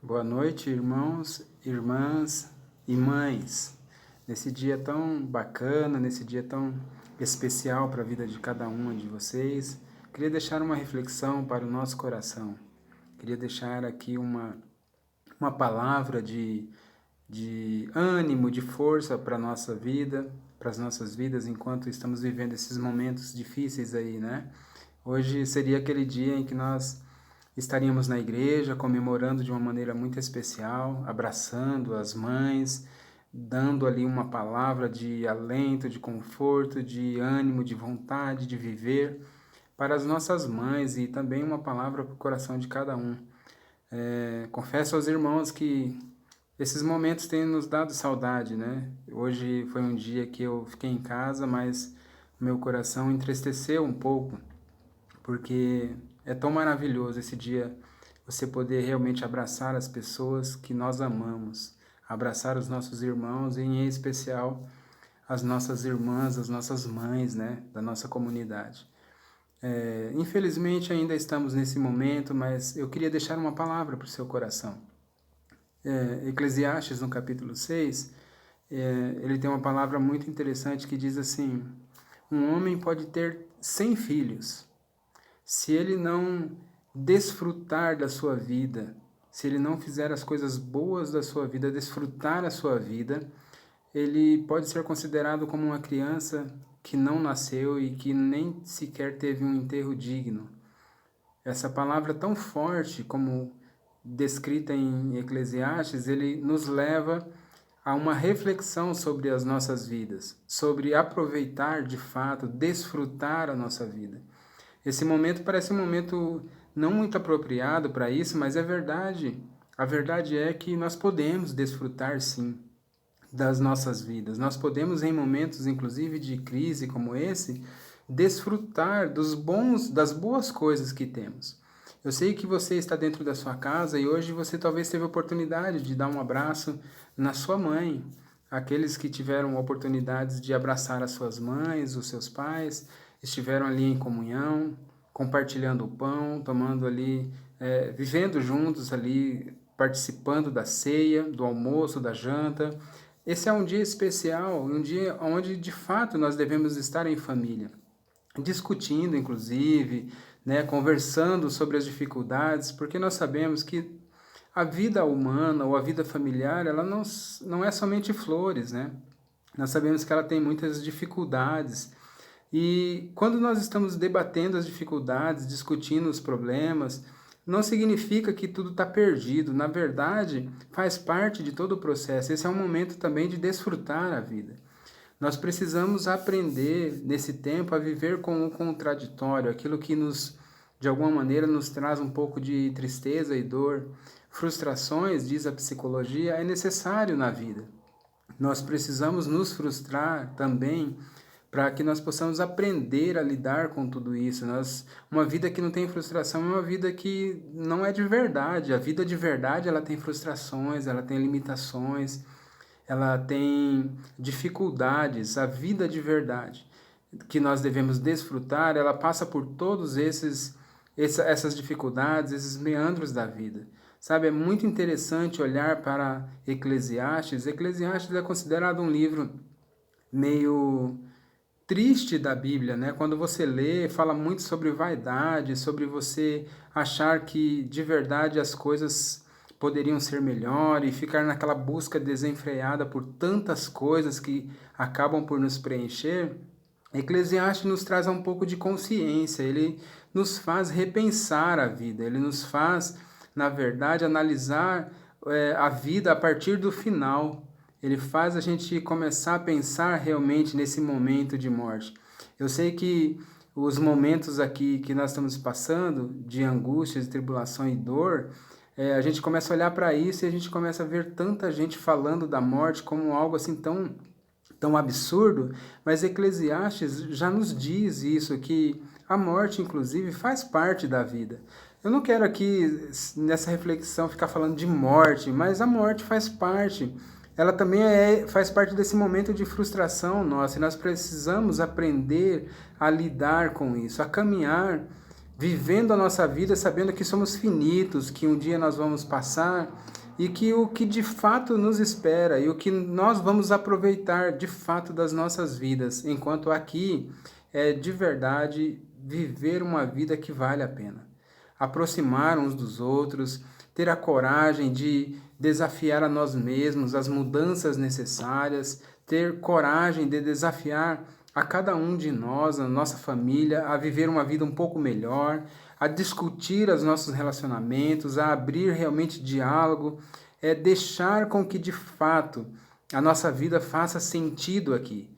Boa noite, irmãos, irmãs e mães. Nesse dia tão bacana, nesse dia tão especial para a vida de cada uma de vocês, queria deixar uma reflexão para o nosso coração. Queria deixar aqui uma palavra de ânimo, de força para a nossa vida, para as nossas vidas enquanto estamos vivendo esses momentos difíceis aí, né? Hoje seria aquele dia em que nós estaríamos na igreja comemorando de uma maneira muito especial, abraçando as mães, dando ali uma palavra de alento, de conforto, de ânimo, de vontade de viver para as nossas mães e também uma palavra para o coração de cada um. Confesso aos irmãos que esses momentos têm nos dado saudade, né? Hoje foi um dia que eu fiquei em casa, mas meu coração entristeceu um pouco porque é tão maravilhoso esse dia você poder realmente abraçar as pessoas que nós amamos, abraçar os nossos irmãos e em especial as nossas irmãs, as nossas mães, né, da nossa comunidade. Infelizmente ainda estamos nesse momento, mas eu queria deixar uma palavra para o seu coração. Eclesiastes, no capítulo 6, ele tem uma palavra muito interessante que diz assim: um homem pode ter 100 filhos, se ele não desfrutar da sua vida, se ele não fizer as coisas boas da sua vida, desfrutar a sua vida, ele pode ser considerado como uma criança que não nasceu e que nem sequer teve um enterro digno. Essa palavra tão forte como descrita em Eclesiastes, ele nos leva a uma reflexão sobre as nossas vidas, sobre aproveitar de fato, desfrutar a nossa vida. Esse momento parece um momento não muito apropriado para isso, mas é verdade. A verdade é que nós podemos desfrutar, sim, das nossas vidas. Nós podemos, em momentos, inclusive, de crise como esse, desfrutar das boas coisas que temos. Eu sei que você está dentro da sua casa e hoje você talvez teve a oportunidade de dar um abraço na sua mãe. Aqueles que tiveram oportunidades de abraçar as suas mães, os seus pais, estiveram ali em comunhão, compartilhando o pão, tomando ali, vivendo juntos ali, participando da ceia, do almoço, da janta. Esse é um dia especial, um dia onde de fato nós devemos estar em família, discutindo inclusive, né, conversando sobre as dificuldades, porque nós sabemos que a vida humana ou a vida familiar, ela não é somente flores, né? Nós sabemos que ela tem muitas dificuldades. E quando nós estamos debatendo as dificuldades, discutindo os problemas, não significa que tudo está perdido. Na verdade, faz parte de todo o processo. Esse é um momento também de desfrutar a vida. Nós precisamos aprender, nesse tempo, a viver com o contraditório, aquilo que de alguma maneira, nos traz um pouco de tristeza e dor. Frustrações, diz a psicologia, é necessário na vida. Nós precisamos nos frustrar também para que nós possamos aprender a lidar com tudo isso. Uma vida que não tem frustração é uma vida que não é de verdade. A vida de verdade, ela tem frustrações, ela tem limitações, ela tem dificuldades. A vida de verdade que nós devemos desfrutar, ela passa por todos essas dificuldades, esses meandros da vida. Sabe, é muito interessante olhar para Eclesiastes. Eclesiastes é considerado um livro meio triste da Bíblia, né? Quando você lê, fala muito sobre vaidade, sobre você achar que de verdade as coisas poderiam ser melhor e ficar naquela busca desenfreada por tantas coisas que acabam por nos preencher. Eclesiastes nos traz um pouco de consciência, ele nos faz repensar a vida, ele nos faz, na verdade, analisar a vida a partir do final. Ele faz a gente começar a pensar realmente nesse momento de morte. Eu sei que os momentos aqui que nós estamos passando, de angústias, tribulação e dor, a gente começa a olhar para isso e a gente começa a ver tanta gente falando da morte como algo assim tão absurdo, mas Eclesiastes já nos diz isso, que a morte, inclusive, faz parte da vida. Eu não quero aqui, nessa reflexão, ficar falando de morte, mas a morte faz parte. Ela também faz parte desse momento de frustração nossa, e nós precisamos aprender a lidar com isso, a caminhar vivendo a nossa vida sabendo que somos finitos, que um dia nós vamos passar e que o que de fato nos espera e o que nós vamos aproveitar de fato das nossas vidas, enquanto aqui é de verdade viver uma vida que vale a pena. Aproximar uns dos outros, ter a coragem de desafiar a nós mesmos, as mudanças necessárias, ter coragem de desafiar a cada um de nós, a nossa família, a viver uma vida um pouco melhor, a discutir os nossos relacionamentos, a abrir realmente diálogo, deixar com que de fato a nossa vida faça sentido aqui.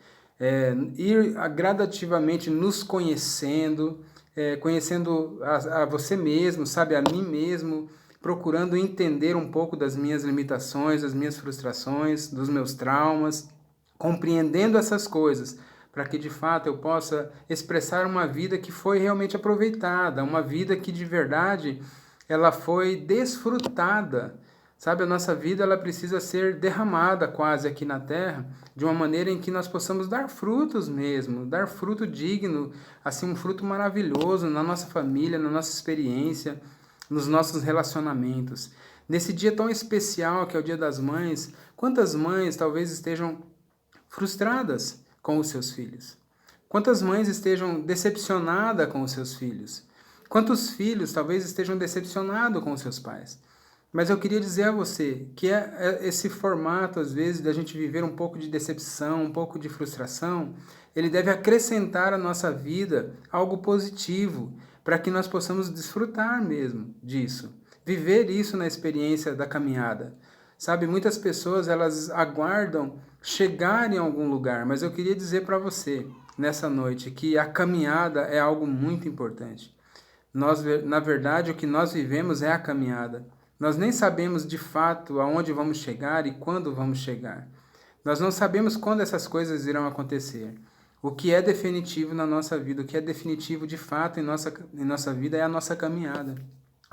Ir gradativamente nos conhecendo, conhecendo a você mesmo, sabe, a mim mesmo, procurando entender um pouco das minhas limitações, das minhas frustrações, dos meus traumas, compreendendo essas coisas, para que de fato eu possa expressar uma vida que foi realmente aproveitada, uma vida que de verdade ela foi desfrutada. Sabe, a nossa vida ela precisa ser derramada quase aqui na terra, de uma maneira em que nós possamos dar frutos mesmo, dar fruto digno, assim um fruto maravilhoso na nossa família, na nossa experiência, nos nossos relacionamentos. Nesse dia tão especial que é o Dia das Mães, quantas mães talvez estejam frustradas com os seus filhos? Quantas mães estejam decepcionadas com os seus filhos? Quantos filhos talvez estejam decepcionados com os seus pais? Mas eu queria dizer a você que esse formato, às vezes, da gente viver um pouco de decepção, um pouco de frustração, ele deve acrescentar à nossa vida algo positivo, para que nós possamos desfrutar mesmo disso, viver isso na experiência da caminhada. Sabe, muitas pessoas elas aguardam chegar em algum lugar, mas eu queria dizer para você nessa noite que a caminhada é algo muito importante. Nós, na verdade, o que nós vivemos é a caminhada. Nós nem sabemos de fato aonde vamos chegar e quando vamos chegar. Nós não sabemos quando essas coisas irão acontecer. O que é definitivo na nossa vida, o que é definitivo de fato em nossa vida é a nossa caminhada.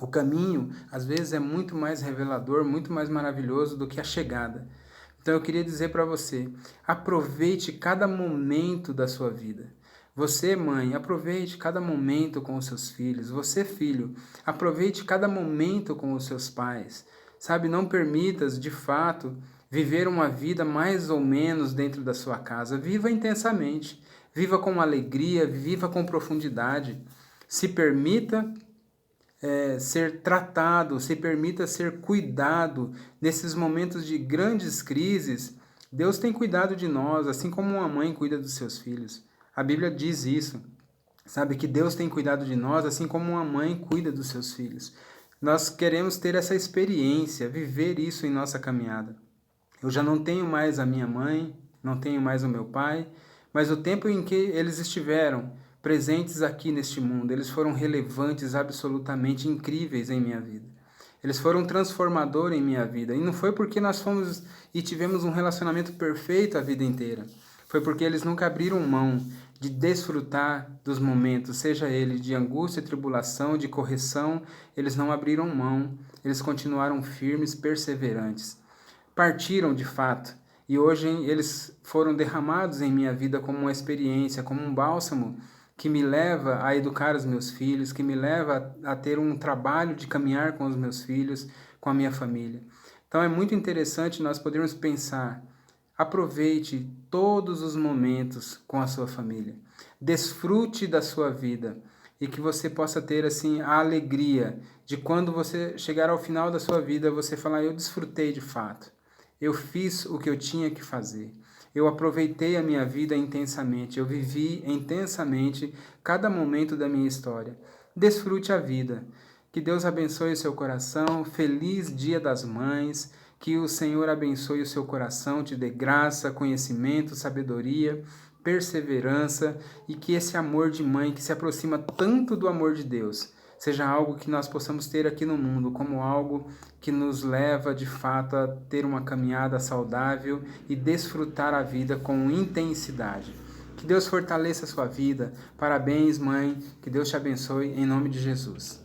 O caminho, às vezes, é muito mais revelador, muito mais maravilhoso do que a chegada. Então eu queria dizer para você, aproveite cada momento da sua vida. Você, mãe, aproveite cada momento com os seus filhos. Você, filho, aproveite cada momento com os seus pais. Sabe, não permitas, de fato, viver uma vida mais ou menos dentro da sua casa. Viva intensamente, viva com alegria, viva com profundidade. Se permita ser tratado, se permita ser cuidado nesses momentos de grandes crises. Deus tem cuidado de nós, assim como uma mãe cuida dos seus filhos. A Bíblia diz isso, sabe, que Deus tem cuidado de nós, assim como uma mãe cuida dos seus filhos. Nós queremos ter essa experiência, viver isso em nossa caminhada. Eu já não tenho mais a minha mãe, não tenho mais o meu pai, mas o tempo em que eles estiveram presentes aqui neste mundo, eles foram relevantes, absolutamente incríveis em minha vida. Eles foram transformadores em minha vida. E não foi porque nós fomos e tivemos um relacionamento perfeito a vida inteira. Foi porque eles nunca abriram mão de desfrutar dos momentos, seja ele de angústia, tribulação, de correção, eles não abriram mão, eles continuaram firmes, perseverantes. Partiram de fato, e hoje eles foram derramados em minha vida como uma experiência, como um bálsamo que me leva a educar os meus filhos, que me leva a ter um trabalho de caminhar com os meus filhos, com a minha família. Então é muito interessante nós podermos pensar, aproveite todos os momentos com a sua família, desfrute da sua vida e que você possa ter assim a alegria de quando você chegar ao final da sua vida, você falar, eu desfrutei de fato, eu fiz o que eu tinha que fazer. Eu aproveitei a minha vida intensamente, eu vivi intensamente cada momento da minha história. Desfrute a vida. Que Deus abençoe o seu coração. Feliz Dia das Mães. Que o Senhor abençoe o seu coração, te dê graça, conhecimento, sabedoria, perseverança e que esse amor de mãe que se aproxima tanto do amor de Deus seja algo que nós possamos ter aqui no mundo, como algo que nos leva de fato a ter uma caminhada saudável e desfrutar a vida com intensidade. Que Deus fortaleça a sua vida. Parabéns, mãe. Que Deus te abençoe em nome de Jesus.